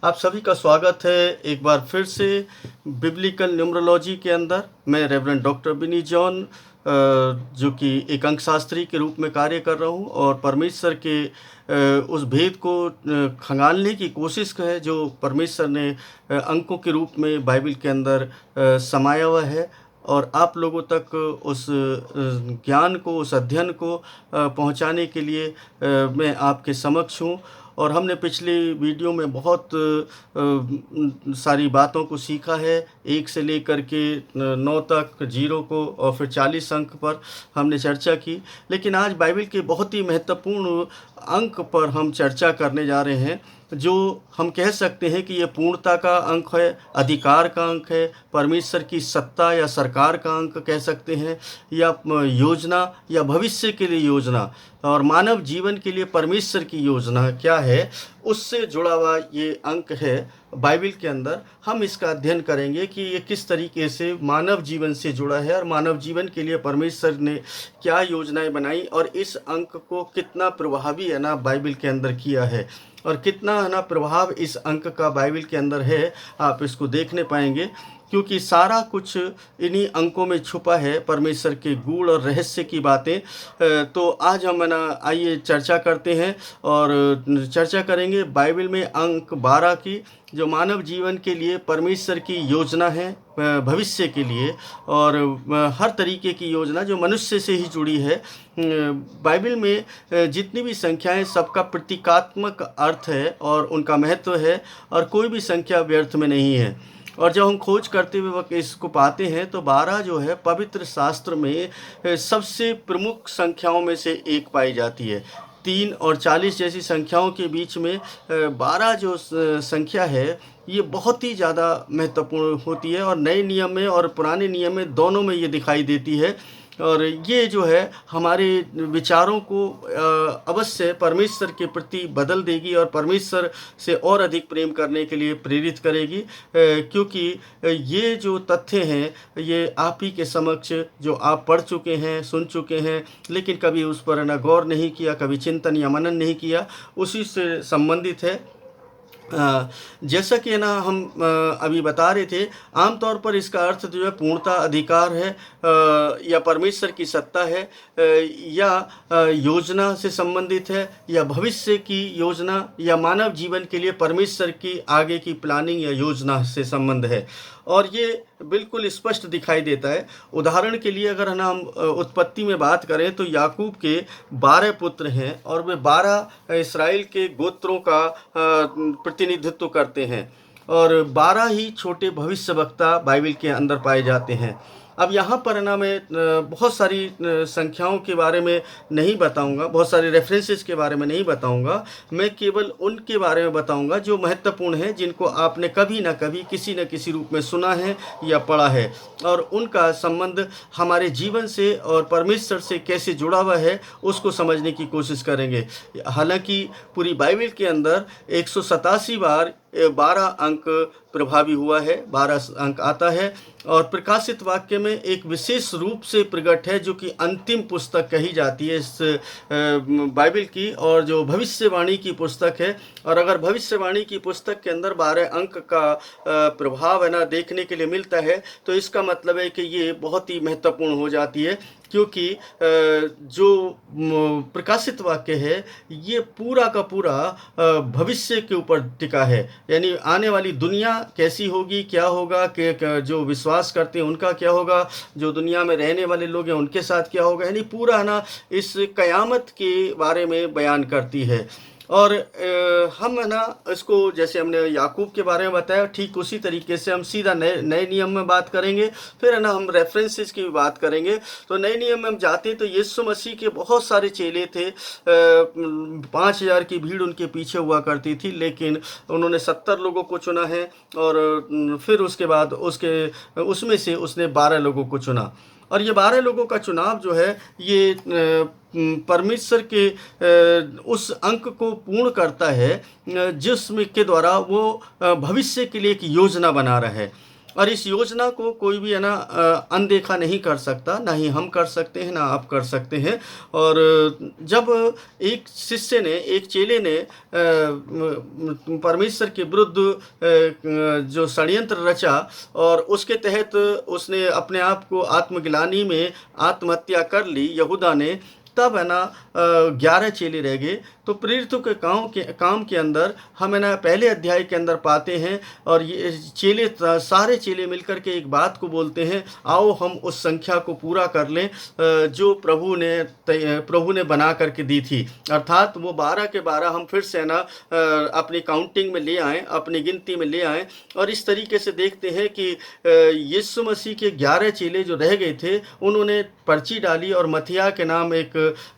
आप सभी का स्वागत है एक बार फिर से बिब्लिकल न्यूमरोलॉजी के अंदर। मैं रेवरेंड डॉक्टर बिनी जॉन जो कि एक अंकशास्त्री के रूप में कार्य कर रहा हूं और परमेश्वर के उस भेद को खंगालने की कोशिश है जो परमेश्वर ने अंकों के रूप में बाइबल के अंदर समाया हुआ है और आप लोगों तक उस ज्ञान को, उस अध्ययन को पहुंचाने के लिए मैं आपके समक्ष हूं। और हमने पिछली वीडियो में बहुत सारी बातों को सीखा है, 1 से लेकर के 9 तक, 0 को और फिर 40 अंक पर हमने चर्चा की। लेकिन आज बाइबल के बहुत ही महत्वपूर्ण अंक पर हम चर्चा करने जा रहे हैं जो हम कह सकते हैं कि ये पूर्णता का अंक है, अधिकार का अंक है, परमेश्वर की सत्ता या सरकार का अंक कह सकते हैं, या योजना या भविष्य के लिए योजना और मानव जीवन के लिए परमेश्वर की योजना क्या है, उससे जुड़ा हुआ ये अंक है बाइबल के अंदर। हम इसका अध्ययन करेंगे कि ये किस तरीके से मानव जीवन से जुड़ा है और मानव जीवन के लिए परमेश्वर ने क्या योजनाएं बनाई और इस अंक को कितना प्रभावी है ना बाइबल के अंदर किया है और कितना है ना प्रभाव इस अंक का बाइबल के अंदर है, आप इसको देखने पाएंगे क्योंकि सारा कुछ इन्हीं अंकों में छुपा है, परमेश्वर के गूढ़ और रहस्य की बातें। तो आज हम ना आइए चर्चा करते हैं और चर्चा करेंगे बाइबल में अंक 12 की, जो मानव जीवन के लिए परमेश्वर की योजना है भविष्य के लिए और हर तरीके की योजना जो मनुष्य से ही जुड़ी है। बाइबल में जितनी भी संख्याएं सबका प्रतीकात्मक अर्थ है और उनका महत्व है और कोई भी संख्या व्यर्थ में नहीं है। और जब हम खोज करते हुए वक्त इसको पाते हैं तो 12 जो है पवित्र शास्त्र में सबसे प्रमुख संख्याओं में से एक पाई जाती है। 3 और 40 जैसी संख्याओं के बीच में 12 जो संख्या है ये बहुत ही ज़्यादा महत्वपूर्ण होती है और नए नियम में और पुराने नियम में दोनों में ये दिखाई देती है। और ये जो है हमारे विचारों को अवश्य परमेश्वर के प्रति बदल देगी और परमेश्वर से और अधिक प्रेम करने के लिए प्रेरित करेगी, क्योंकि ये जो तथ्य हैं ये आप ही के समक्ष जो आप पढ़ चुके हैं, सुन चुके हैं, लेकिन कभी उस पर ना गौर नहीं किया, कभी चिंतन या मनन नहीं किया, उसी से संबंधित है। जैसा कि ना हम अभी बता रहे थे, आमतौर पर इसका अर्थ जो है पूर्णता, अधिकार है या परमेश्वर की सत्ता है या योजना से संबंधित है या भविष्य की योजना या मानव जीवन के लिए परमेश्वर की आगे की प्लानिंग या योजना से संबंध है। और ये बिल्कुल स्पष्ट दिखाई देता है। उदाहरण के लिए अगर हम उत्पत्ति में बात करें तो याकूब के 12 पुत्र हैं और वे 12 इस्राएल के गोत्रों का प्रतिनिधित्व करते हैं और 12 ही छोटे भविष्यवक्ता बाइबल के अंदर पाए जाते हैं। अब यहाँ पर ना मैं बहुत सारी संख्याओं के बारे में नहीं बताऊंगा, बहुत सारे रेफरेंसेस के बारे में नहीं बताऊंगा, मैं केवल उनके बारे में बताऊंगा जो महत्वपूर्ण हैं, जिनको आपने कभी ना कभी किसी न किसी रूप में सुना है या पढ़ा है और उनका संबंध हमारे जीवन से और परमेश्वर से कैसे जुड़ा हुआ है उसको समझने की कोशिश करेंगे। हालांकि पूरी बाइबल के अंदर 187 बार 12 अंक प्रभावी हुआ है, 12 अंक आता है और प्रकाशित वाक्य में एक विशेष रूप से प्रकट है जो कि अंतिम पुस्तक कही जाती है इस बाइबल की और जो भविष्यवाणी की पुस्तक है। और अगर भविष्यवाणी की पुस्तक के अंदर 12 अंक का प्रभाव है ना देखने के लिए मिलता है तो इसका मतलब है कि ये बहुत ही महत्वपूर्ण हो जाती है, क्योंकि जो प्रकाशित वाक्य है ये पूरा का पूरा भविष्य के ऊपर टिका है, यानी आने वाली दुनिया कैसी होगी, क्या होगा, कि जो विश्वास करते हैं उनका क्या होगा, जो दुनिया में रहने वाले लोग हैं उनके साथ क्या होगा, यानी पूरा ना इस कयामत के बारे में बयान करती है। और हम है ना इसको जैसे हमने याकूब के बारे में बताया ठीक उसी तरीके से हम सीधा नए नियम में बात करेंगे, फिर है ना हम रेफरेंसेस की भी बात करेंगे। तो नए नियम में हम जाते तो यीशु मसीह के बहुत सारे चेले थे, 5000 की भीड़ उनके पीछे हुआ करती थी, लेकिन उन्होंने 70 लोगों को चुना है और फिर उसके बाद उसमें से उसने 12 लोगों को चुना। और ये 12 लोगों का चुनाव जो है ये परमेश्वर के उस अंक को पूर्ण करता है जिसमें के द्वारा वो भविष्य के लिए एक योजना बना रहा है। और इस योजना को कोई भी है ना अनदेखा नहीं कर सकता, ना ही हम कर सकते हैं, ना आप कर सकते हैं। और जब एक शिष्य ने, एक चेले ने परमेश्वर के विरुद्ध जो षड्यंत्र रचा और उसके तहत उसने अपने आप को आत्मग्लानि में आत्महत्या कर ली, यहूदा ने, तब है ना 11 चेले रह गए। तो प्रेरितों के काम के अंदर हम है ना पहले अध्याय के अंदर पाते हैं, और ये चेले, सारे चेले मिलकर के एक बात को बोलते हैं, आओ हम उस संख्या को पूरा कर लें जो प्रभु ने बना करके दी थी। अर्थात वो 12 के 12 हम फिर से है ना अपनी काउंटिंग में ले आएँ, अपनी गिनती में ले आएँ। और इस तरीके से देखते हैं कि यीशु मसीह के 11 चेले जो रह गए थे, उन्होंने पर्ची डाली और मथिया के नाम एक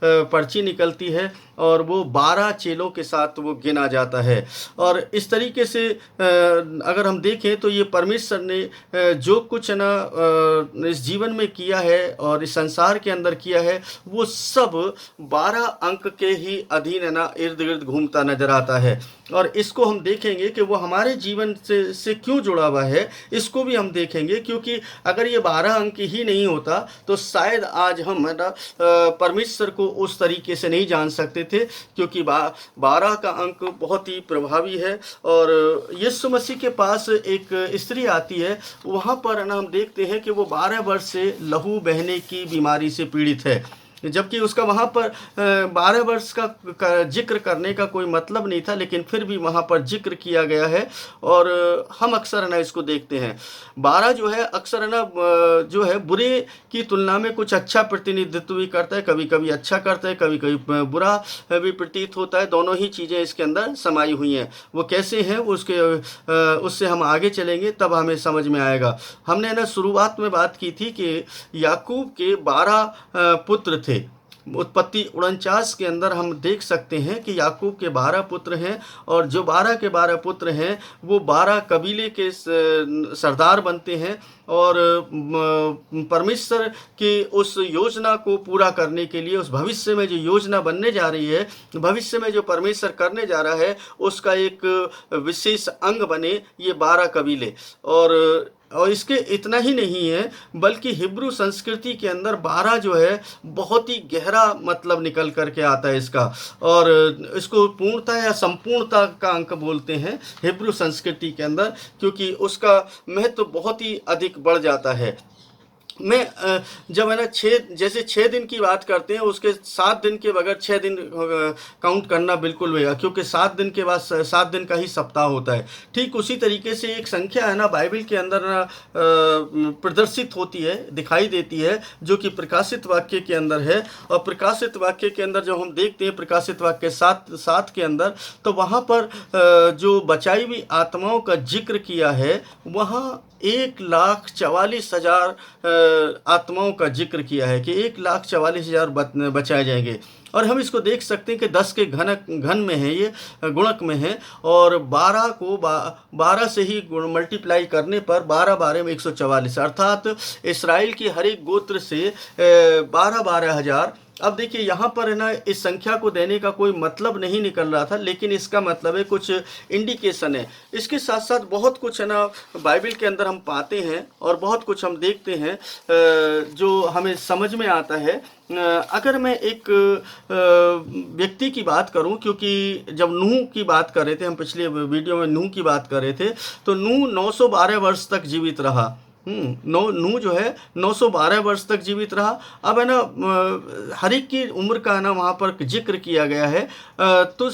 पर्ची निकलती है, और वो 12 चेलों के साथ वो गिना जाता है। और इस तरीके से अगर हम देखें तो ये परमेश्वर ने जो कुछ है ना इस जीवन में किया है और इस संसार के अंदर किया है, वो सब 12 अंक के ही अधीन है ना इर्द गिर्द घूमता नजर आता है। और इसको हम देखेंगे कि वो हमारे जीवन से क्यों जुड़ा हुआ है, इसको भी हम देखेंगे। क्योंकि अगर ये 12 अंक ही नहीं होता तो शायद आज हम है ना परमेश्वर को उस तरीके से नहीं जान सकते थे, क्योंकि 12 का अंक बहुत ही प्रभावी है। और यीशु मसीह के पास एक स्त्री आती है, वहाँ पर है ना हम देखते हैं कि वो 12 वर्ष से लहू बहने की बीमारी से पीड़ित है, जबकि उसका वहाँ पर 12 वर्ष का जिक्र करने का कोई मतलब नहीं था, लेकिन फिर भी वहाँ पर जिक्र किया गया है। और हम अक्सर है ना इसको देखते हैं, 12 जो है अक्सर है ना जो है बुरे की तुलना में कुछ अच्छा प्रतिनिधित्व भी करता है, कभी कभी अच्छा करता है, कभी कभी बुरा भी प्रतीत होता है। दोनों ही चीज़ें इसके अंदर समाई हुई हैं। वो कैसे हैं उससे हम आगे चलेंगे तब हमें समझ में आएगा। हमने है ना शुरुआत में बात की थी कि याकूब के 12 पुत्र थे। उत्पत्ति 49 के अंदर हम देख सकते हैं कि याकूब के 12 पुत्र हैं, और जो 12 के 12 पुत्र हैं वो 12 कबीले के सरदार बनते हैं। और परमेश्वर की उस योजना को पूरा करने के लिए, उस भविष्य में जो योजना बनने जा रही है, भविष्य में जो परमेश्वर करने जा रहा है, उसका एक विशेष अंग बने ये 12 कबीले। और इसके इतना ही नहीं है, बल्कि हिब्रू संस्कृति के अंदर 12 जो है बहुत ही गहरा मतलब निकल करके आता है इसका, और इसको पूर्णता या संपूर्णता का अंक बोलते हैं हिब्रू संस्कृति के अंदर, क्योंकि उसका महत्व बहुत ही अधिक बढ़ जाता है। मैं जब है ना 6 दिन की बात करते हैं, उसके 7 दिन के बगैर 6 दिन काउंट करना बिल्कुल होगा, क्योंकि 7 दिन के बाद 7 दिन का ही सप्ताह होता है। ठीक उसी तरीके से एक संख्या है ना बाइबल के अंदर ना प्रदर्शित होती है, दिखाई देती है, जो कि प्रकाशित वाक्य के अंदर है। और प्रकाशित वाक्य के अंदर जब हम देखते हैं प्रकाशित वाक्य 7 के अंदर, तो वहाँ पर जो बचाई हुई आत्माओं का जिक्र किया है, वहाँ 1,44,000 आत्माओं का जिक्र किया है कि 1,44,000 बचाए जाएंगे। और हम इसको देख सकते हैं कि 10 के घन में है, ये गुणक में है, और 12 को 12 से ही मल्टीप्लाई करने पर 12 में 144, अर्थात इस्राएल की हर एक गोत्र से 12 हज़ार। अब देखिए यहाँ पर है ना इस संख्या को देने का कोई मतलब नहीं निकल रहा था, लेकिन इसका मतलब है कुछ इंडिकेशन है। इसके साथ साथ बहुत कुछ है ना बाइबल के अंदर हम पाते हैं, और बहुत कुछ हम देखते हैं जो हमें समझ में आता है। अगर मैं एक व्यक्ति की बात करूं, क्योंकि जब नूह की बात कर रहे थे, हम पिछले वीडियो में नूह की बात कर रहे थे, तो नूह 912 वर्ष तक जीवित रहा। नूह जो है 912 वर्ष तक जीवित रहा। अब है ना हर एक की उम्र का ना वहाँ पर जिक्र किया गया है, तो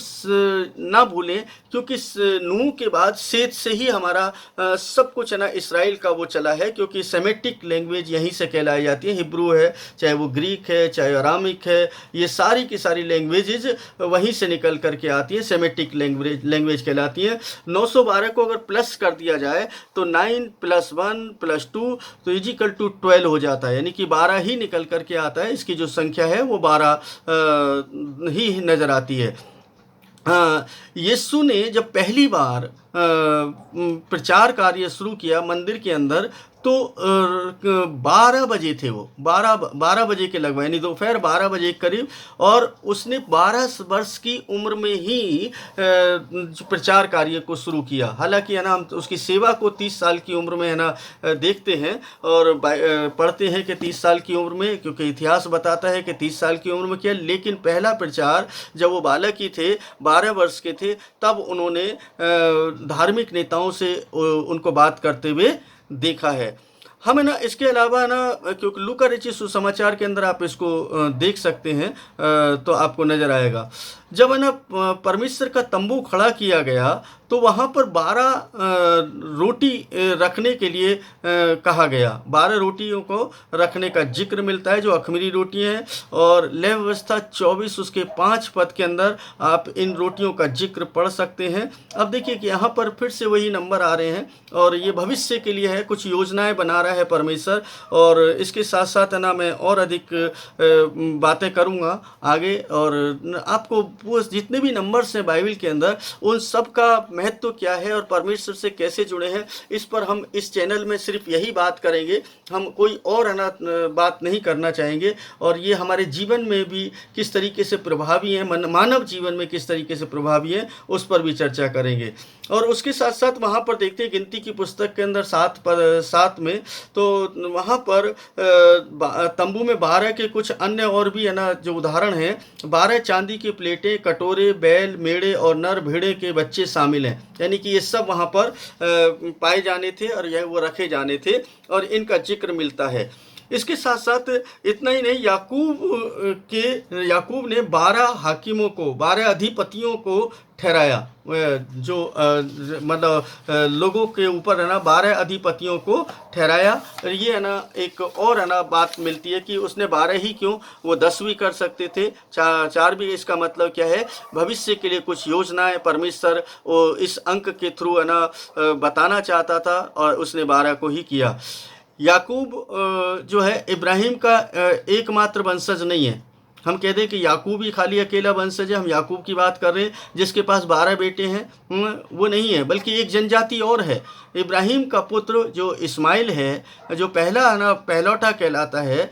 ना भूलें, क्योंकि नूह के बाद सेत से ही हमारा सब कुछ है ना इसराइल का वो चला है, क्योंकि सेमेटिक लैंग्वेज यहीं से कहलाई जाती है। हिब्रू है, चाहे वो ग्रीक है, चाहे अरामिक है, ये सारी की सारी लैंग्वेजेज वहीं से निकल करके आती है, सेमेटिक लैंग्वेज कहलाती है। 912 को अगर प्लस कर दिया जाए तो 9 + 1 + 2 तो इजिकल टू 12 हो जाता है, यानी कि 12 ही निकल करके आता है। इसकी जो संख्या है वो 12 ही नजर आती है। यीशु ने जब पहली बार प्रचार कार्य शुरू किया मंदिर के अंदर, तो तो 12 बजे थे, वो 12 बजे के लगभग, यानी दोपहर 12 बजे के करीब, और उसने 12 वर्ष की उम्र में ही प्रचार कार्य को शुरू किया। हालांकि है ना, हम उसकी सेवा को 30 साल की उम्र में है ना देखते हैं और पढ़ते हैं कि 30 साल की उम्र में, क्योंकि इतिहास बताता है कि 30 साल की उम्र में किया। लेकिन पहला प्रचार जब वो बालक ही थे, 12 वर्ष के थे, तब उन्होंने धार्मिक नेताओं से उनको बात करते हुए देखा है। हम है ना इसके अलावा ना, क्योंकि लूका रचित सुसमाचार के अंदर आप इसको देख सकते हैं, तो आपको नजर आएगा। जब है ना परमेश्वर का तंबू खड़ा किया गया, तो वहाँ पर 12 रोटी रखने के लिए कहा गया। 12 रोटियों को रखने का जिक्र मिलता है, जो अखमीरी रोटियाँ हैं। और लेव व्यवस्था 24 उसके 5 पद के अंदर आप इन रोटियों का जिक्र पढ़ सकते हैं। अब देखिए कि यहाँ पर फिर से वही नंबर आ रहे हैं, और ये भविष्य के लिए है, कुछ योजनाएं बना रहा है परमेश्वर। और इसके साथ साथ है ना, मैं और अधिक बातें करूँगा आगे, और आपको जितने भी नंबर्स हैं बाइबल के अंदर, उन सब का महत्व क्या है और परमेश्वर से कैसे जुड़े हैं, इस पर हम इस चैनल में सिर्फ यही बात करेंगे। हम कोई और है ना बात नहीं करना चाहेंगे। और ये हमारे जीवन में भी किस तरीके से प्रभावी हैं, मानव जीवन में किस तरीके से प्रभावी हैं, उस पर भी चर्चा करेंगे। और उसके साथ साथ वहाँ पर देखते हैं गिनती की पुस्तक के अंदर 7 में, तो वहाँ पर तंबू में 12 के कुछ अन्य और भी है ना जो उदाहरण हैं। 12 चांदी की प्लेटें, कटोरे, बैल, मेढ़े और नर भेड़े के बच्चे शामिल हैं। यानी कि ये सब वहाँ पर पाए जाने थे और यह वो रखे जाने थे, और इनका जिक्र मिलता है। इसके साथ साथ इतना ही नहीं, याकूब ने 12 हाकिमों को, 12 अधिपतियों को ठहराया, जो मतलब लोगों के ऊपर है ना 12 अधिपतियों को ठहराया। और ये है ना एक और है ना बात मिलती है कि उसने 12 ही क्यों, वो 10 भी कर सकते थे, 4 भी। इसका मतलब क्या है, भविष्य के लिए कुछ योजनाएं परमेश्वर वो इस अंक के थ्रू है ना बताना चाहता था, और उसने 12 को ही किया। याकूब जो है इब्राहिम का एकमात्र वंशज नहीं है। हम कहते हैं कि याकूब ही खाली अकेला वंशज है, हम याकूब की बात कर रहे हैं जिसके पास 12 बेटे हैं, वो नहीं है, बल्कि एक जनजाति और है। इब्राहिम का पुत्र जो इस्माइल है, जो पहला है ना पहलौठा कहलाता है,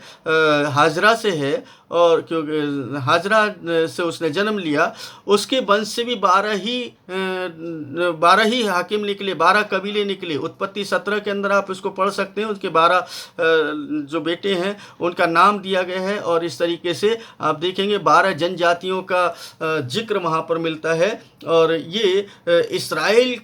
हाजरा से है, और क्योंकि हाजरा से उसने जन्म लिया, उसके वंश से भी 12 ही हाकिम निकले, 12 कबीले निकले। उत्पत्ति 17 के अंदर आप इसको पढ़ सकते हैं। उसके 12 जो बेटे हैं उनका नाम दिया गया है, और इस तरीके से आप देखेंगे 12 जनजातियों का जिक्र वहाँ पर मिलता है। और ये इस्राएल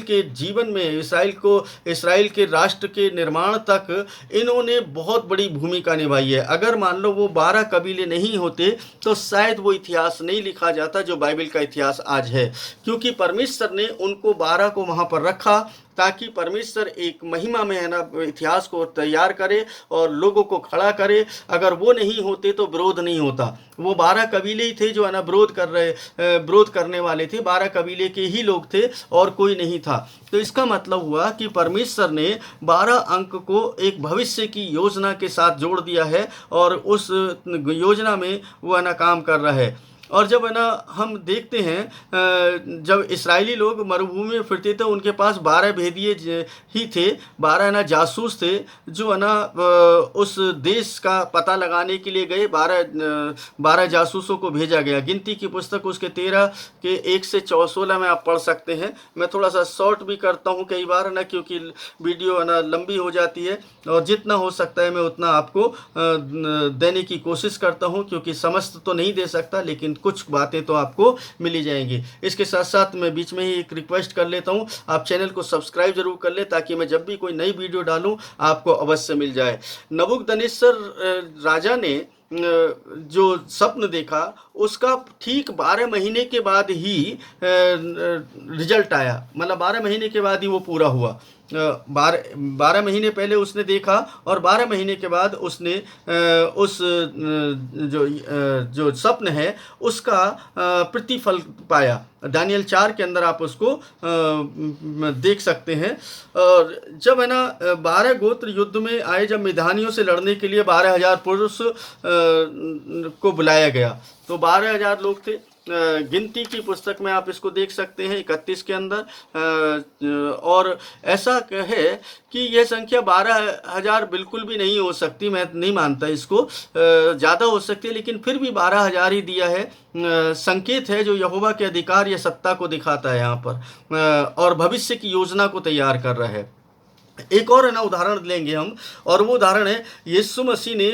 के जीवन में, इस्राएल के राष्ट्र के निर्माण तक इन्होंने बहुत बड़ी भूमिका निभाई है। अगर मान लो वो 12 कबीले नहीं होते, तो शायद वो इतिहास नहीं लिखा जाता जो बाइबल का इतिहास आज है, क्योंकि परमेश्वर ने उनको 12 को वहाँ पर रखा ताकि परमेश्वर एक महिमा में है ना इतिहास को तैयार करे और लोगों को खड़ा करे। अगर वो नहीं होते तो विरोध नहीं होता। वो 12 कबीले ही थे जो है ना विरोध करने वाले थे, 12 कबीले के ही लोग थे और कोई नहीं था। तो इसका मतलब हुआ कि परमेश्वर ने 12 अंक को एक भविष्य की योजना के साथ जोड़ दिया है, और उस योजना में वो है ना काम कर रहा है। और जब है ना हम देखते हैं जब इस्राएली लोग मरुभूमि में फिरते थे, उनके पास 12 भेदिए ही थे, 12 है ना जासूस थे, जो है ना उस देश का पता लगाने के लिए गए। 12 जासूसों को भेजा गया। गिनती की पुस्तक उसके 13 के 1 से 16 में आप पढ़ सकते हैं। मैं थोड़ा सा शॉर्ट भी करता हूँ कई बार है ना, क्योंकि वीडियो है ना लंबी हो जाती है, और जितना हो सकता है मैं उतना आपको देने की कोशिश करता हूँ, क्योंकि समस्त तो नहीं दे सकता, लेकिन कुछ बातें तो आपको मिली जाएंगी। इसके साथ साथ मैं बीच में ही एक रिक्वेस्ट कर लेता हूं, आप चैनल को सब्सक्राइब जरूर कर लें, ताकि मैं जब भी कोई नई वीडियो डालूं आपको अवश्य मिल जाए। नबूकदनेस्सर राजा ने जो स्वप्न देखा, उसका ठीक 12 महीने के बाद ही रिजल्ट आया, मतलब 12 महीने के बाद ही वो पूरा हुआ। 12 महीने पहले उसने देखा, और 12 महीने के बाद उसने उस जो स्वप्न है उसका प्रतिफल पाया। दानियल 4 के अंदर आप उसको देख सकते हैं। और जब है ना 12 गोत्र युद्ध में आए, जब मिधानियों से लड़ने के लिए 12,000 पुरुष को बुलाया गया, तो 12,000 लोग थे। गिनती की पुस्तक में आप इसको देख सकते हैं 31 के अंदर। और ऐसा है कि यह संख्या 12,000 बिल्कुल भी नहीं हो सकती, मैं नहीं मानता इसको, ज़्यादा हो सकती है, लेकिन फिर भी 12,000 ही दिया है। संकेत है जो यहोवा के अधिकार या सत्ता को दिखाता है यहाँ पर, और भविष्य की योजना को तैयार कर रहा है। एक और है ना उदाहरण लेंगे हम, और वो उदाहरण है यीशु मसीह ने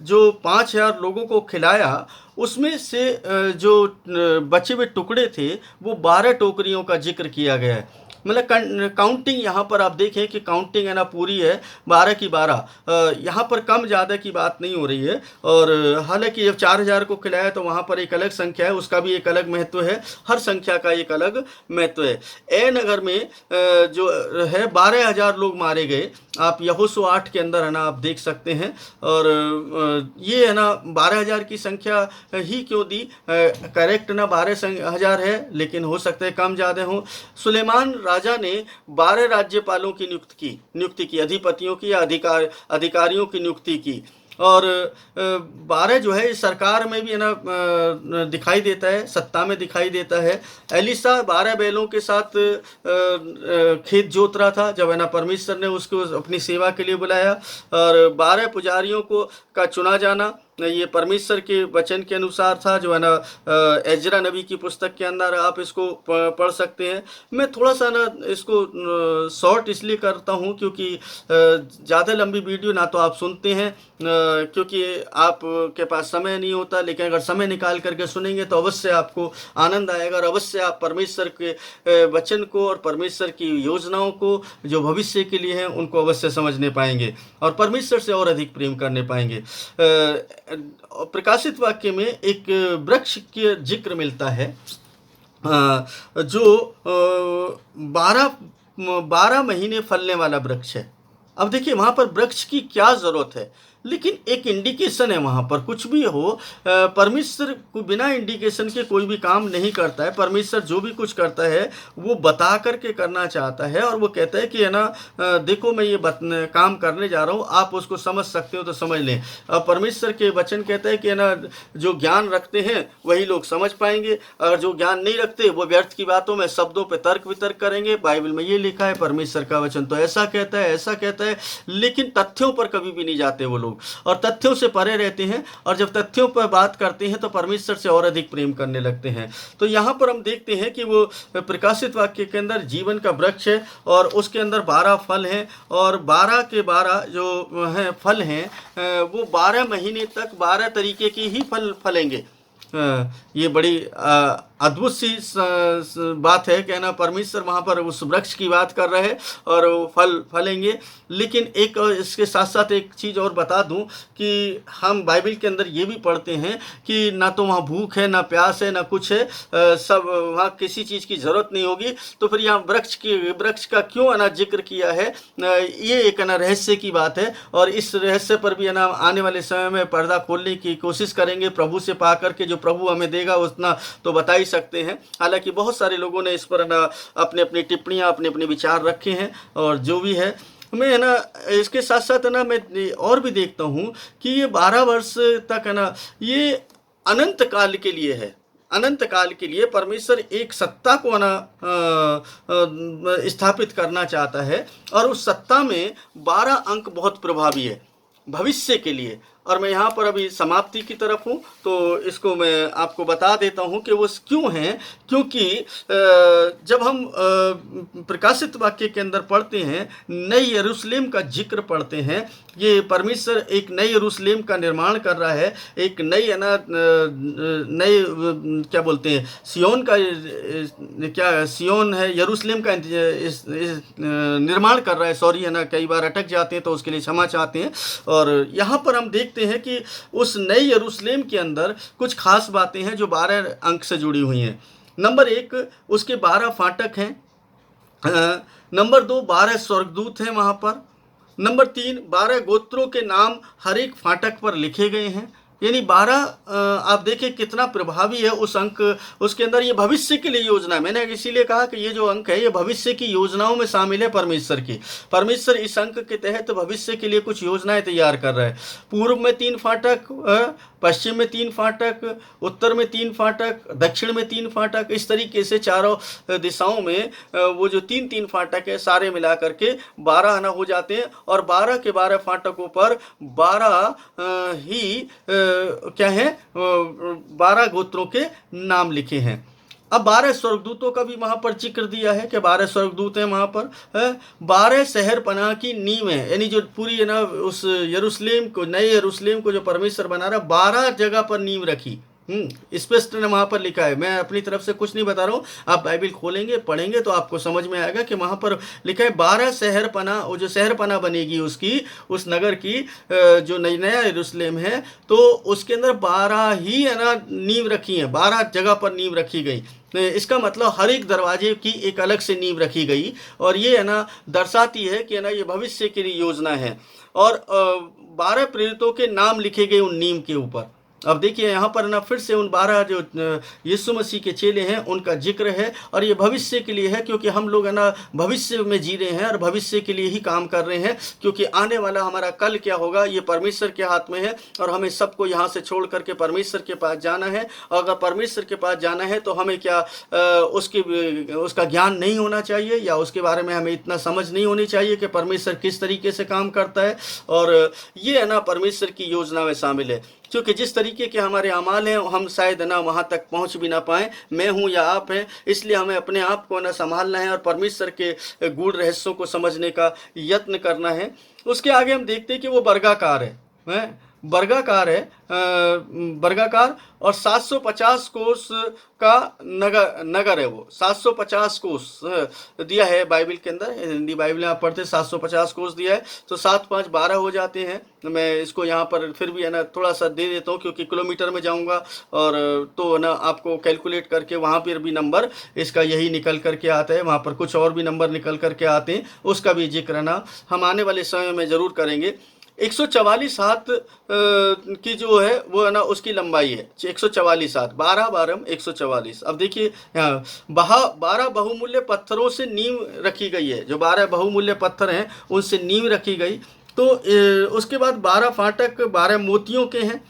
जो 5,000 लोगों को खिलाया, उसमें से जो बचे हुए टुकड़े थे वो 12 टोकरियों का जिक्र किया गया है। मतलब काउंटिंग यहाँ पर आप देखें कि काउंटिंग है ना पूरी है 12 की 12, यहाँ पर कम ज़्यादा की बात नहीं हो रही है। और हालांकि जब 4,000 को खिलाया तो वहाँ पर एक अलग संख्या है, उसका भी एक अलग महत्व है, हर संख्या का एक अलग महत्व है। ए नगर में जो है 12,000 लोग मारे गए, आप यहोशू 8 के अंदर है ना आप देख सकते हैं। और ये है ना 12,000 की संख्या ही क्यों दी, करेक्ट ना 12,000 है, लेकिन हो सकता है कम ज़्यादा हो। सुलेमान राजा ने 12 राज्यपालों की नियुक्ति की, अधिपतियों की या अधिकारियों की नियुक्ति की। और 12 जो है इस सरकार में भी है ना दिखाई देता है, सत्ता में दिखाई देता है। एलिसा 12 बैलों के साथ खेत जोत रहा था जब है ना परमेश्वर ने उसको अपनी सेवा के लिए बुलाया। और 12 पुजारियों का चुना जाना ये परमेश्वर के वचन के अनुसार था, जो है ना एजरा नबी की पुस्तक के अंदर आप इसको पढ़ सकते हैं। मैं थोड़ा सा ना इसको शॉर्ट इसलिए करता हूँ क्योंकि ज़्यादा लंबी वीडियो ना तो आप सुनते हैं क्योंकि आपके पास समय नहीं होता, लेकिन अगर समय निकाल करके सुनेंगे तो अवश्य आपको आनंद आएगा और अवश्य आप परमेश्वर के वचन को और परमेश्वर की योजनाओं को जो भविष्य के लिए हैं उनको अवश्य समझने पाएंगे और परमेश्वर से और अधिक प्रेम करने पाएंगे। प्रकाशित वाक्य में एक वृक्ष के जिक्र मिलता है जो 12 महीने फलने वाला वृक्ष है। अब देखिए वहाँ पर वृक्ष की क्या ज़रूरत है, लेकिन एक इंडिकेशन है वहाँ पर, कुछ भी हो परमेश्वर को बिना इंडिकेशन के कोई भी काम नहीं करता है। परमेश्वर जो भी कुछ करता है वो बता करके करना चाहता है और वो कहता है कि है ना देखो मैं ये काम करने जा रहा हूँ, आप उसको समझ सकते हो तो समझ लें। परमेश्वर के वचन कहता है कि है ना जो ज्ञान रखते हैं वही लोग समझ पाएंगे, और जो ज्ञान नहीं रखते वो व्यर्थ की बातों में शब्दों पर तर्क वितर्क करेंगे। बाइबल में ये लिखा है, परमेश्वर का वचन तो ऐसा कहता है ऐसा कहता है, लेकिन तथ्यों पर कभी भी नहीं जाते वो लोग और तथ्यों से परे रहते हैं। और जब तथ्यों पर बात करते हैं तो परमेश्वर से और अधिक प्रेम करने लगते हैं। तो यहाँ पर हम देखते हैं कि वो प्रकाशित वाक्य के अंदर जीवन का वृक्ष है और उसके अंदर 12 फल हैं और 12 के 12 जो हैं फल हैं वो 12 महीने तक 12 तरीके की ही फल फलेंगे। ये बड़ी अद्भुत सी बात है कि ना परमेश्वर वहाँ पर उस वृक्ष की बात कर रहे हैं और वो फल फलेंगे। लेकिन एक इसके साथ साथ एक चीज़ और बता दूं कि हम बाइबल के अंदर ये भी पढ़ते हैं कि ना तो वहाँ भूख है ना प्यास है ना कुछ है, सब वहाँ किसी चीज़ की ज़रूरत नहीं होगी। तो फिर यहाँ वृक्ष का क्यों ना जिक्र किया है, ये एक ना रहस्य की बात है और इस रहस्य पर भी ना आने वाले समय में पर्दा खोलने की कोशिश करेंगे प्रभु से पा करके। जो प्रभु हमें देगा उतना तो बता ही सकते हैं। हालांकि बहुत सारे लोगों ने इस पर ना अपने अपनी टिप्पणियां अपने अपने विचार रखे हैं और जो भी है मैं है ना इसके साथ साथ है ना मैं और भी देखता हूँ कि ये 12 वर्ष तक है ना ये अनंत काल के लिए है। अनंत काल के लिए परमेश्वर एक सत्ता को ना स्थापित करना चाहता है और उस सत्ता में 12 अंक बहुत प्रभावी है भविष्य के लिए। और मैं यहाँ पर अभी समाप्ति की तरफ हूँ तो इसको मैं आपको बता देता हूँ कि वो क्यों हैं। क्योंकि जब हम प्रकाशित वाक्य के अंदर पढ़ते हैं नई यरूशलेम का जिक्र पढ़ते हैं, ये परमेश्वर एक नई यरूशलेम का निर्माण कर रहा है, एक नई है ना नई क्या बोलते हैं सियोन का क्या सियोन है यरूशलेम का निर्माण कर रहा है। सॉरी है ना कई बार अटक जाते हैं तो उसके लिए क्षमा चाहते हैं। और यहाँ पर हम देखते हैं कि उस नई यरूशलेम के अंदर कुछ खास बातें हैं जो 12 अंक से जुड़ी हुई हैं। नंबर 1 उसके 12 फाटक हैं। नंबर 2 12 स्वर्गदूत हैं वहाँ पर। नंबर 3 12 गोत्रों के नाम हर एक फाटक पर लिखे गए हैं। यानी 12 आप देखिए कितना प्रभावी है उस अंक, उसके अंदर ये भविष्य के लिए योजना है। मैंने इसीलिए कहा कि ये जो अंक है ये भविष्य की योजनाओं में शामिल है परमेश्वर की। परमेश्वर इस अंक के तहत भविष्य के लिए कुछ योजनाएं तैयार कर रहा है। पूर्व में 3 फाटक, पश्चिम में 3 फाटक, उत्तर में 3 फाटक, दक्षिण में 3 फाटक, इस तरीके से चारों दिशाओं में वो जो 3-3 फाटक है सारे मिला करके 12 आना हो जाते हैं। और 12 के 12 फाटकों पर 12 ही क्या है, 12 गोत्रों के नाम लिखे हैं। अब 12 स्वर्गदूतों का भी वहां पर जिक्र दिया है कि 12 स्वर्गदूत हैं वहां पर। 12 शहर पनाह की नींव है, यानी जो पूरी है ना उस यरूशलेम को, नए यरूशलेम को जो परमेश्वर बना रहा, 12 जगह पर नींव रखी। स्पष्ट ने वहां पर लिखा है। मैं अपनी तरफ से कुछ नहीं बता रहा हूँ, आप बाइबिल खोलेंगे पढ़ेंगे तो आपको समझ में आएगा कि वहां पर लिखा है 12 शहर पना, वो जो शहर पना बनेगी उसकी, उस नगर की जो नया यरूशलेम है, तो उसके अंदर 12 ही है ना नींव रखी है, 12 जगह पर नींव रखी गई। इसका मतलब हर एक दरवाजे की एक अलग से नींव रखी गई, और ये है ना दर्शाती है कि है ना ये भविष्य की योजना है। और 12 प्रेरितों के नाम लिखे गए उन नींव के ऊपर। अब देखिए यहाँ पर ना फिर से उन 12 जो यीशु मसीह के चेले हैं उनका जिक्र है, और ये भविष्य के लिए है, क्योंकि हम लोग है ना भविष्य में जी रहे हैं और भविष्य के लिए ही काम कर रहे हैं, क्योंकि आने वाला हमारा कल क्या होगा ये परमेश्वर के हाथ में है, और हमें सबको यहाँ से छोड़ करके परमेश्वर के पास जाना है। और अगर परमेश्वर के पास जाना है तो हमें क्या उसका ज्ञान नहीं होना चाहिए, या उसके बारे में हमें इतना समझ नहीं होनी चाहिए कि परमेश्वर किस तरीके से काम करता है। और ये है ना परमेश्वर की योजना में शामिल है, क्योंकि जिस तरीके के हमारे अमाल हैं हम शायद ना वहाँ तक पहुँच भी ना पाएँ, मैं हूँ या आप हैं, इसलिए हमें अपने आप को ना संभालना है और परमेश्वर के गूढ़ रहस्यों को समझने का यत्न करना है। उसके आगे हम देखते हैं कि वो वर्गाकार है, वर्गाकार है, वर्गाकार, और 750 कोस का नगर है वो। 750 कोस दिया है बाइबल के अंदर, हिंदी बाइबल में आप पढ़ते 750 कोस दिया है, तो 7 5 12 हो जाते हैं। मैं इसको यहाँ पर फिर भी है ना थोड़ा सा दे देता हूँ, क्योंकि किलोमीटर में जाऊँगा और तो ना आपको कैलकुलेट करके वहाँ पर भी नंबर इसका यही निकल करके आता है, वहाँ पर कुछ और भी नंबर निकल करके आते हैं, उसका भी जिक्र ना हम आने वाले समय में ज़रूर करेंगे। 144 हाथ की जो है वो है ना उसकी लंबाई है, 144 हाथ, 12 12 144। अब देखिए यहाँ 12 बहुमूल्य पत्थरों से नींव रखी गई है, जो 12 बहुमूल्य पत्थर हैं उनसे नींव रखी गई। तो उसके बाद 12 फाटक 12 मोतियों के हैं।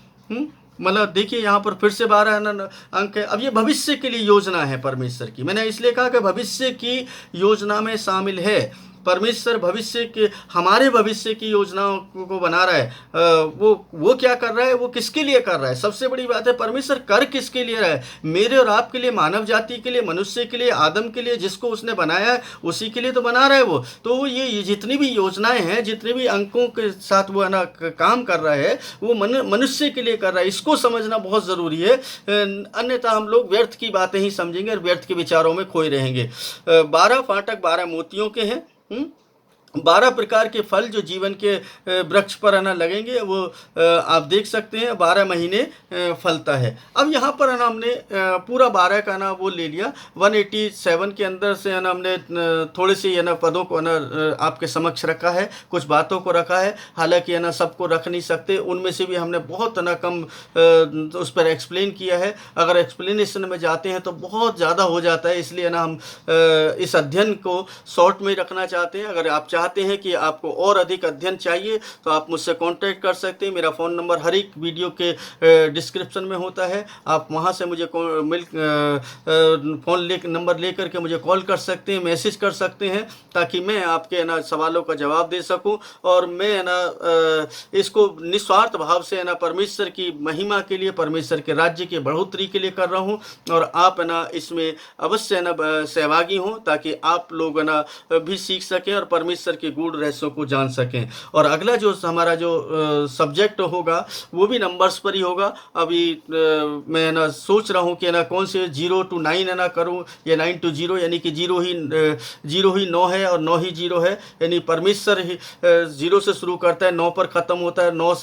मतलब देखिए यहाँ पर फिर से 12 अंक है। अब ये भविष्य के लिए योजना है परमेश्वर की, मैंने इसलिए कहा कि भविष्य की योजना में शामिल है। परमेश्वर भविष्य के, हमारे भविष्य की योजनाओं को बना रहा है। वो क्या कर रहा है, वो किसके लिए कर रहा है। सबसे बड़ी बात है परमेश्वर कर किसके लिए रहा है, मेरे और आपके लिए, मानव जाति के लिए, मनुष्य के लिए, आदम के लिए, जिसको उसने बनाया है उसी के लिए तो बना रहा है वो। तो ये जितनी भी योजनाएं हैं, जितने भी अंकों के साथ वो है ना काम कर रहा है, वो मनुष्य के लिए कर रहा है। इसको समझना बहुत ज़रूरी है, अन्यथा हम लोग व्यर्थ की बातें ही समझेंगे और व्यर्थ के विचारों में खोए रहेंगे। 12 फाटक 12 मोतियों के हैं। 12 प्रकार के फल जो जीवन के वृक्ष पर है ना लगेंगे, वो आप देख सकते हैं 12 महीने फलता है। अब यहाँ पर है ना हमने पूरा 12 का ना वो ले लिया। 187 के अंदर से है ना हमने थोड़े से है ना पदों को है ना आपके समक्ष रखा है, कुछ बातों को रखा है। हालांकि है ना सबको रख नहीं सकते, उनमें से भी हमने बहुत है ना कम उस पर एक्सप्लेन किया है। अगर एक्सप्लेनेशन में जाते हैं तो बहुत ज़्यादा हो जाता है, इसलिए ना हम इस अध्ययन को शॉर्ट में रखना चाहते हैं। अगर आप चाहते हैं कि आपको और अधिक अध्ययन चाहिए तो आप मुझसे कांटेक्ट कर सकते हैं। मेरा फ़ोन नंबर हर एक वीडियो के डिस्क्रिप्शन में होता है, आप वहां से मुझे नंबर लेकर के मुझे कॉल कर सकते हैं, मैसेज कर सकते हैं, ताकि मैं आपके ना सवालों का जवाब दे सकूं। और मैं ना इसको निस्वार्थ भाव से ना परमेश्वर की महिमा के लिए, परमेश्वर के राज्य की बढ़ोतरी के लिए कर रहा हूं, और आप ना इसमें अवश्य ना सहभागी हों, ताकि आप लोग ना भी सीख सकें और परमेश्वर के गूढ़ रहस्यों को जान सकें। और अगला जो हमारा जो सब्जेक्ट होगा वो भी नंबर्स पर ही होगा। अभी मैं ना सोच रहा हूँ कि ना कौन से 0 to 9 है ना करूँ, या 9 to 0, यानी कि 0 ही 9 है और 9 ही 0 है। यानी परमेश्वर ही 0 से शुरू करता है, 9 पर ख़त्म होता है, 9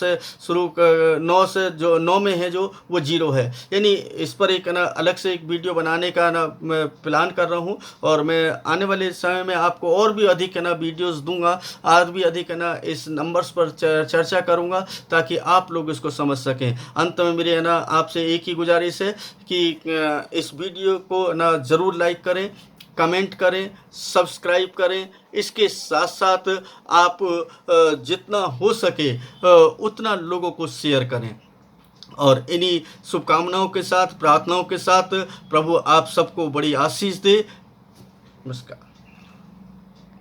से जो 9 में है जो वो 0 है। यानी इस पर एक ना अलग से एक वीडियो बनाने का ना मैं प्लान कर रहा हूँ, और मैं आने वाले समय में आपको और भी अधिक है ना वीडियोस रेफरेंसेस दूंगा, आज भी अधिक है ना इस नंबर्स पर चर्चा करूंगा ताकि आप लोग इसको समझ सकें। अंत में मेरी है ना आपसे एक ही गुजारिश है कि इस वीडियो को ना ज़रूर लाइक करें, कमेंट करें, सब्सक्राइब करें। इसके साथ साथ आप जितना हो सके उतना लोगों को शेयर करें। और इन्हीं शुभकामनाओं के साथ, प्रार्थनाओं के साथ प्रभु आप सबको बड़ी आशीष दे। नमस्कार।